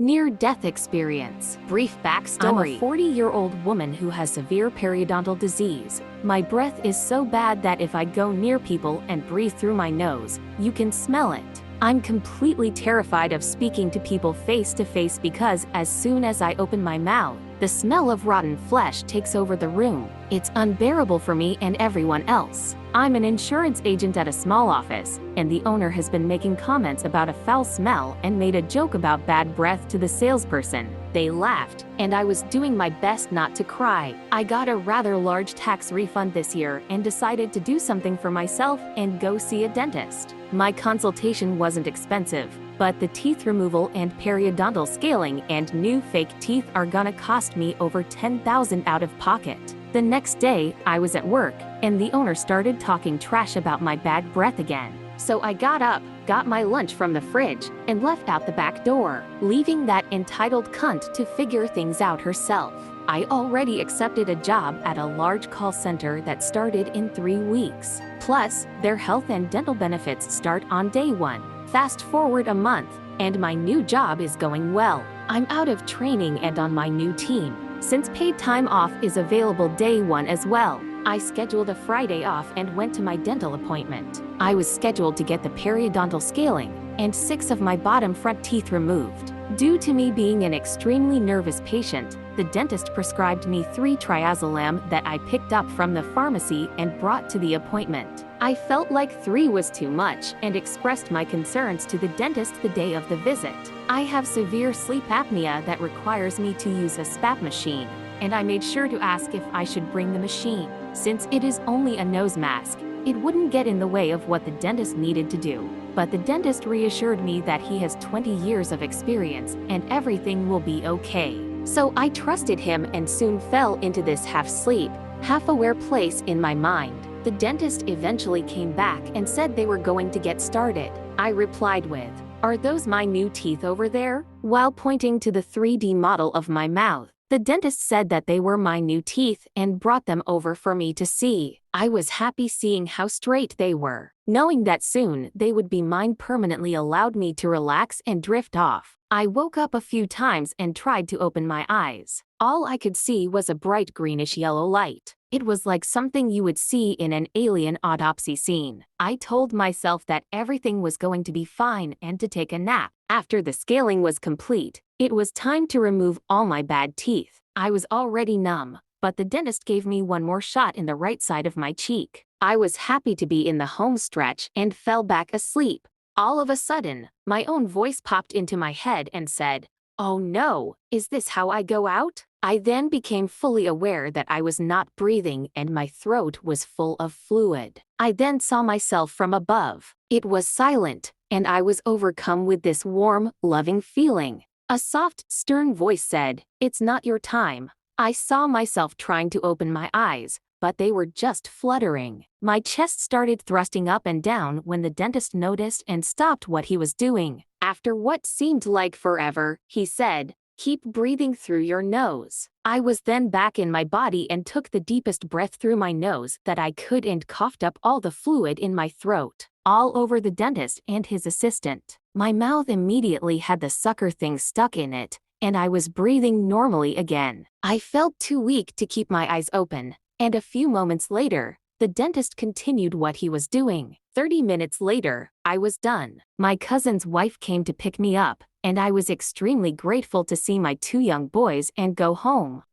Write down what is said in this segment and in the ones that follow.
Near-death experience. Brief backstory. I'm a 40-year-old woman who has severe periodontal disease. My breath is so bad that if I go near people and breathe through my nose, you can smell it. I'm completely terrified of speaking to people face to face because as soon as I open my mouth, the smell of rotten flesh takes over the room. It's unbearable for me and everyone else. I'm an insurance agent at a small office, and the owner has been making comments about a foul smell and made a joke about bad breath to the salesperson. They laughed, and I was doing my best not to cry. I got a rather large tax refund this year and decided to do something for myself and go see a dentist. My consultation wasn't expensive, but the teeth removal and periodontal scaling and new fake teeth are gonna cost me over $10,000 out of pocket. The next day, I was at work, and the owner started talking trash about my bad breath again. So I got up, got my lunch from the fridge, and left out the back door, leaving that entitled cunt to figure things out herself. I already accepted a job at a large call center that started in 3 weeks. Plus, their health and dental benefits start on day 1. Fast forward a month, and my new job is going well. I'm out of training and on my new team. Since paid time off is available day 1 as well, I scheduled a Friday off and went to my dental appointment. I was scheduled to get the periodontal scaling and 6 of my bottom front teeth removed. Due to me being an extremely nervous patient, the dentist prescribed me 3 triazolam that I picked up from the pharmacy and brought to the appointment. I felt like 3 was too much and expressed my concerns to the dentist the day of the visit. I have severe sleep apnea that requires me to use a SPAP machine, and I made sure to ask if I should bring the machine. Since it is only a nose mask, it wouldn't get in the way of what the dentist needed to do. But the dentist reassured me that he has 20 years of experience and everything will be okay. So I trusted him and soon fell into this half-sleep, half-aware place in my mind. The dentist eventually came back and said they were going to get started. I replied with, "Are those my new teeth over there?" while pointing to the 3D model of my mouth. The dentist said that they were my new teeth and brought them over for me to see. I was happy seeing how straight they were. Knowing that soon they would be mine permanently allowed me to relax and drift off. I woke up a few times and tried to open my eyes. All I could see was a bright greenish yellow light. It was like something you would see in an alien autopsy scene. I told myself that everything was going to be fine and to take a nap. After the scaling was complete, it was time to remove all my bad teeth. I was already numb, but the dentist gave me one more shot in the right side of my cheek. I was happy to be in the home stretch and fell back asleep. All of a sudden, my own voice popped into my head and said, "Oh no, is this how I go out?" I then became fully aware that I was not breathing and my throat was full of fluid. I then saw myself from above. It was silent, and I was overcome with this warm, loving feeling. A soft, stern voice said, "It's not your time." I saw myself trying to open my eyes, but they were just fluttering. My chest started thrusting up and down when the dentist noticed and stopped what he was doing. After what seemed like forever, he said, "Keep breathing through your nose." I was then back in my body and took the deepest breath through my nose that I could and coughed up all the fluid in my throat, all over the dentist and his assistant. My mouth immediately had the sucker thing stuck in it, and I was breathing normally again. I felt too weak to keep my eyes open, and a few moments later, the dentist continued what he was doing. 30 minutes later, I was done. My cousin's wife came to pick me up, and I was extremely grateful to see my 2 young boys and go home.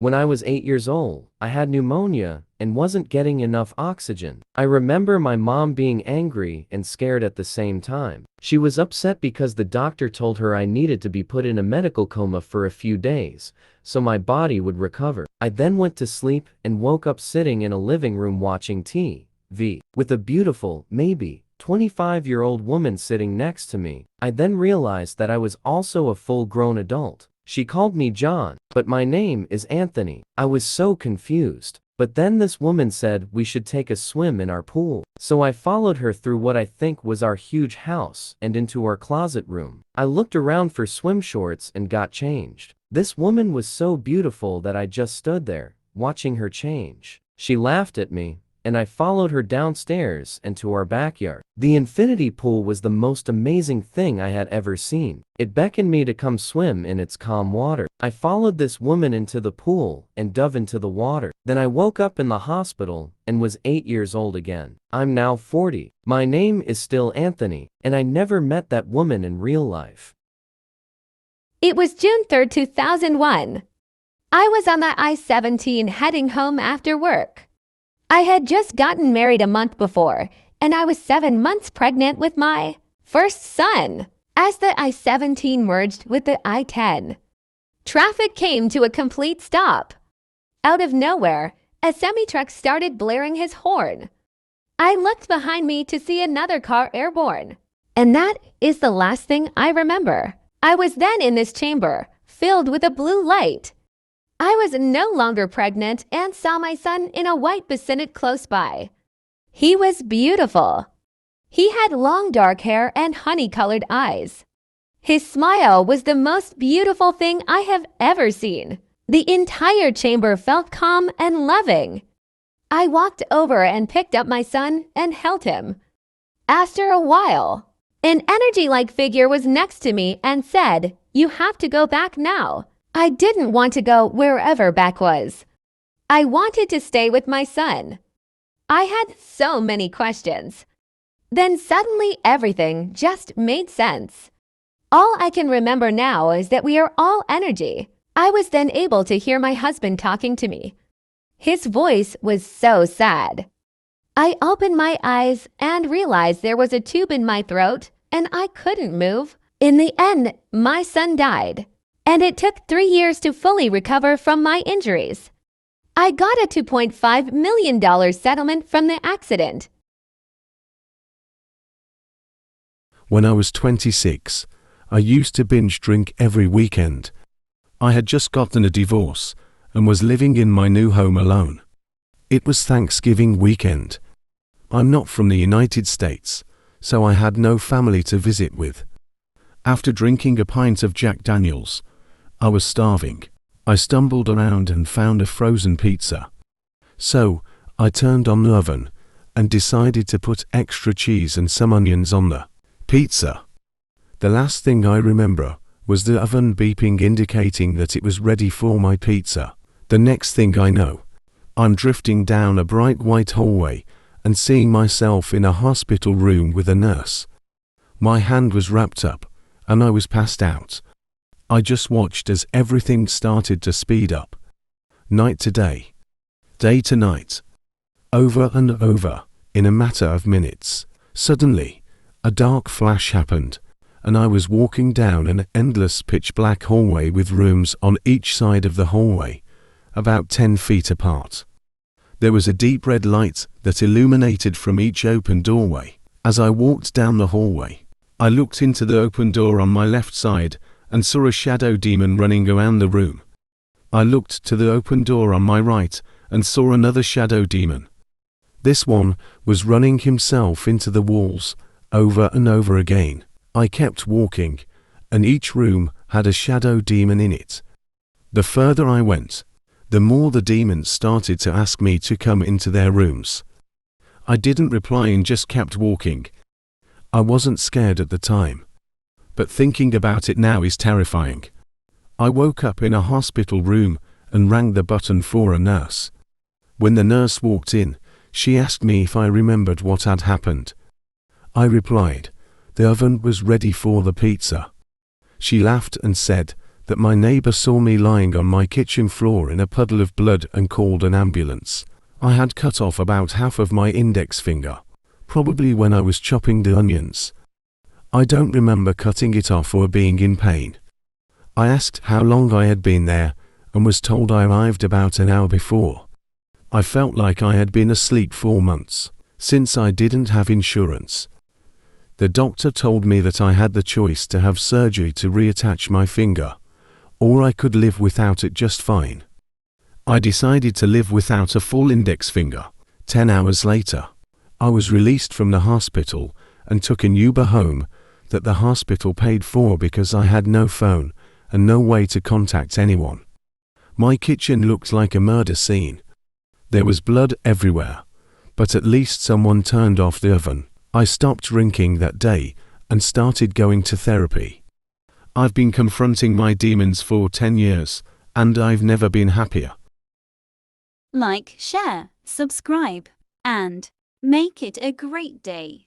When I was 8 years old, I had pneumonia and wasn't getting enough oxygen. I remember my mom being angry and scared at the same time. She was upset because the doctor told her I needed to be put in a medical coma for a few days, so my body would recover. I then went to sleep and woke up sitting in a living room watching TV, with a beautiful, maybe 25-year-old woman sitting next to me. I then realized that I was also a full-grown adult. She called me John, but my name is Anthony. I was so confused. But then this woman said we should take a swim in our pool. So I followed her through what I think was our huge house and into our closet room. I looked around for swim shorts and got changed. This woman was so beautiful that I just stood there, watching her change. She laughed at me, and I followed her downstairs and to our backyard. The infinity pool was the most amazing thing I had ever seen. It beckoned me to come swim in its calm water. I followed this woman into the pool and dove into the water. Then I woke up in the hospital and was 8 years old again. I'm now 40. My name is still Anthony, and I never met that woman in real life. It was June 3rd, 2001. I was on the I-17 heading home after work. I had just gotten married a month before, and I was 7 months pregnant with my first son. As the I-17 merged with the I-10, traffic came to a complete stop. Out of nowhere, a semi-truck started blaring his horn. I looked behind me to see another car airborne. And that is the last thing I remember. I was then in this chamber, filled with a blue light. I was no longer pregnant and saw my son in a white bassinet close by. He was beautiful. He had long dark hair and honey-colored eyes. His smile was the most beautiful thing I have ever seen. The entire chamber felt calm and loving. I walked over and picked up my son and held him. After a while, an energy-like figure was next to me and said, "You have to go back now." I didn't want to go wherever back was. I wanted to stay with my son. I had so many questions. Then suddenly everything just made sense. All I can remember now is that we are all energy. I was then able to hear my husband talking to me. His voice was so sad. I opened my eyes and realized there was a tube in my throat and I couldn't move. In the end, my son died. And it took 3 years to fully recover from my injuries. I got a $2.5 million settlement from the accident. When I was 26, I used to binge drink every weekend. I had just gotten a divorce and was living in my new home alone. It was Thanksgiving weekend. I'm not from the United States, so I had no family to visit with. After drinking a pint of Jack Daniels, I was starving. I stumbled around and found a frozen pizza. So, I turned on the oven and decided to put extra cheese and some onions on the pizza. The last thing I remember was the oven beeping indicating that it was ready for my pizza. The next thing I know, I'm drifting down a bright white hallway and seeing myself in a hospital room with a nurse. My hand was wrapped up and I was passed out. I just watched as everything started to speed up. Night to day to night, over and over, in a matter of minutes. Suddenly, a dark flash happened, and I was walking down an endless pitch-black hallway with rooms on each side of the hallway, about 10 feet apart. There was a deep red light that illuminated from each open doorway. As I walked down the hallway, I looked into the open door on my left side and saw a shadow demon running around the room. I looked to the open door on my right and saw another shadow demon. This one was running himself into the walls over and over again. I kept walking, and each room had a shadow demon in it. The further I went, the more the demons started to ask me to come into their rooms. I didn't reply and just kept walking. I wasn't scared at the time, but thinking about it now is terrifying. I woke up in a hospital room and rang the button for a nurse. When the nurse walked in, she asked me if I remembered what had happened. I replied, the oven was ready for the pizza. She laughed and said that my neighbor saw me lying on my kitchen floor in a puddle of blood and called an ambulance. I had cut off about half of my index finger, probably when I was chopping the onions. I don't remember cutting it off or being in pain. I asked how long I had been there and was told I arrived about an hour before. I felt like I had been asleep 4 months, since I didn't have insurance. The doctor told me that I had the choice to have surgery to reattach my finger, or I could live without it just fine. I decided to live without a full index finger. 10 hours later, I was released from the hospital and took an Uber home that the hospital paid for because I had no phone and no way to contact anyone. My kitchen looked like a murder scene. There was blood everywhere. But at least someone turned off the oven. I stopped drinking that day and started going to therapy. I've been confronting my demons for 10 years, and I've never been happier. Like, share, subscribe, and make it a great day.